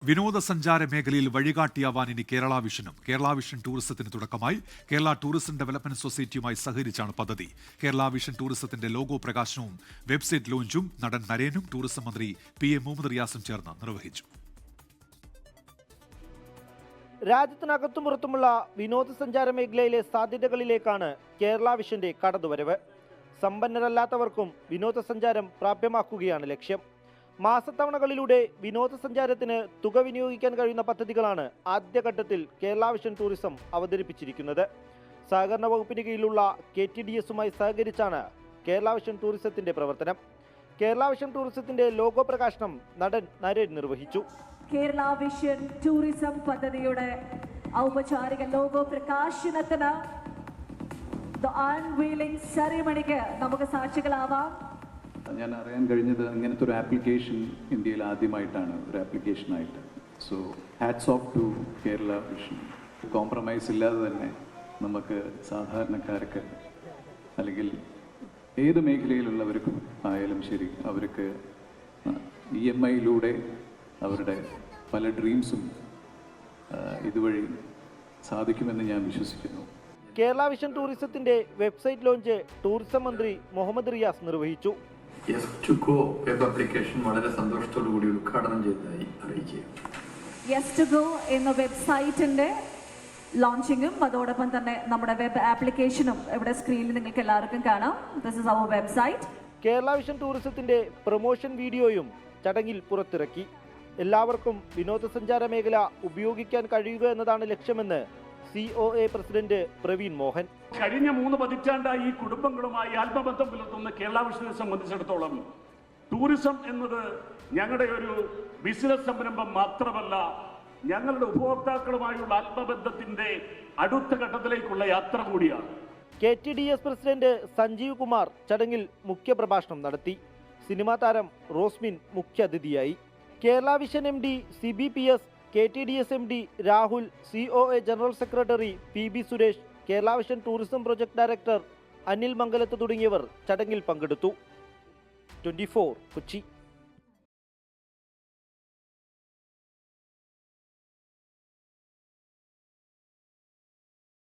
വിനോദസഞ്ചാര മേഖലയിൽ വഴികാട്ടിയാവാൻ ഇനി കേരള വിഷനും. കേരള വിഷൻ ടൂറിസത്തിന് തുടക്കമായി. കേരള ടൂറിസം ഡെവലപ്മെന്റ് സൊസൈറ്റിയുമായി സഹകരിച്ചാണ് പദ്ധതി. കേരള വിഷൻ ടൂറിസത്തിന്റെ ലോഗോ പ്രകാശനവും വെബ്സൈറ്റ് ലോഞ്ചും നടൻ നരേനും ടൂറിസം മന്ത്രി PM മുഹമ്മദ് റിയാസും ചേർന്ന് നിർവഹിച്ചു. രാജ്യത്തിനകത്തും പുറത്തുമുള്ള വിനോദസഞ്ചാര മേഖലയിലെ സാധ്യതകളിലേക്കാണ് കേരള വിഷന്റെ കടന്നുവരവ്. സമ്പന്നരല്ലാത്തവർക്കും വിനോദസഞ്ചാരം പ്രാപ്യമാക്കുകയാണ് ലക്ഷ്യം. മാസത്തവണകളിലൂടെ വിനോദസഞ്ചാരത്തിന് തുക വിനിയോഗിക്കാൻ കഴിയുന്ന പദ്ധതികളാണ് ആദ്യഘട്ടത്തിൽ കേരള വിഷൻ ടൂറിസം അവതരിപ്പിച്ചിരിക്കുന്നത്. സഹകരണ വകുപ്പിന് കീഴിലുള്ള KTDSുമായി സഹകരിച്ചാണ് കേരള വിഷൻ ടൂറിസത്തിന്റെ പ്രവർത്തനം. കേരള വിഷൻ ടൂറിസത്തിന്റെ ലോഗോ പ്രകാശനം നടൻ നരേൻ നിർവഹിച്ചു. കേരള വിഷൻ ടൂറിസം പദ്ധതിയുടെ ഔപചാരിക ലോഗോ പ്രകാശനത്തിന് അൺവീലിംഗ് സെറിമണിക്ക് നമുക്ക് സാക്ഷികളാവാം. ഞാൻ അറിയാൻ കഴിഞ്ഞത് ഇങ്ങനത്തെ ഒരു ആപ്ലിക്കേഷൻ ഇന്ത്യയിൽ ആദ്യമായിട്ടാണ് ഒരു ആപ്ലിക്കേഷനായിട്ട്. So hats off to Kerala Vision. Compromise ഇല്ലാതെ തന്നെ നമുക്ക് സാധാരണക്കാർക്ക് അല്ലെങ്കിൽ ഏത് മേഖലയിലുള്ളവർക്കും ആയാലും ശരി അവർക്ക് EMIയിലൂടെ അവരുടെ പല ഡ്രീംസും ഇതുവഴി സാധിക്കുമെന്ന് ഞാൻ വിശ്വസിക്കുന്നു. കേരള വിഷൻ ടൂറിസത്തിന്റെ വെബ്സൈറ്റ് ലോഞ്ച് ടൂറിസം മന്ത്രി മുഹമ്മദ് റിയാസ് നിർവഹിച്ചു. യെസ്2ഗോ വെബ് ആപ്ലിക്കേഷൻ വളരെ സന്തോഷത്തോടു കൂടി ഉദ്ഘാടനം ചെയ്തതായി അറിയിക്കുക. യെസ്2ഗോ എന്ന വെബ്സൈറ്റിന്റെ ലോഞ്ചിങ്ങും അതോടൊപ്പം തന്നെ നമ്മുടെ വെബ് ആപ്ലിക്കേഷനും ഇവിടെ സ്ക്രീനിൽ നിങ്ങൾക്ക് എല്ലാവർക്കും കാണാം. This is our website. Kerala vision ടൂറിസത്തിന്റെ പ്രൊമോഷൻ വീഡിയോയും ചടങ്ങിൽ പുറത്തിറക്കി. എല്ലാവർക്കും വിനോദസഞ്ചാര മേഖല ഉപയോഗിക്കാൻ കഴിയുക എന്നതാണ് ലക്ഷ്യമെന്ന് COA പ്രസിഡന്റ് പ്രവീൺ മോഹൻ. കഴിഞ്ഞ 3 പതിറ്റാണ്ടായി ഈ കുടുംബങ്ങളുമായി ആത്മബന്ധം പുലർത്തുന്ന കേരള വിഷനെ സംബന്ധിച്ചിടത്തോളം ടൂറിസം എന്നത് ഞങ്ങളുടെ ഒരു ബിസിനസ് സംരംഭം മാത്രമല്ല, ഞങ്ങളുടെ ഉപഭോക്താക്കളുമായുള്ള ആത്മബന്ധത്തിന്റെ അടുത്ത ഘട്ടത്തിലേക്കുള്ള യാത്ര കൂടിയാണ്. KTDS പ്രസിഡന്റ് സഞ്ജീവ് കുമാർ ചടങ്ങിൽ മുഖ്യപ്രഭാഷണം നടത്തി. സിനിമാ താരം റോസ്മിൻ മുഖ്യാതിഥിയായി. Kerala Vision MD CBPS, KTDS MD Rahul, COA general secretary PB Suresh, Kerala Vision tourism project director Anil Mangalath തുടങ്ങിയവർ ചടങ്ങിൽ പങ്കെടുത്തു. 24 കൊച്ചി.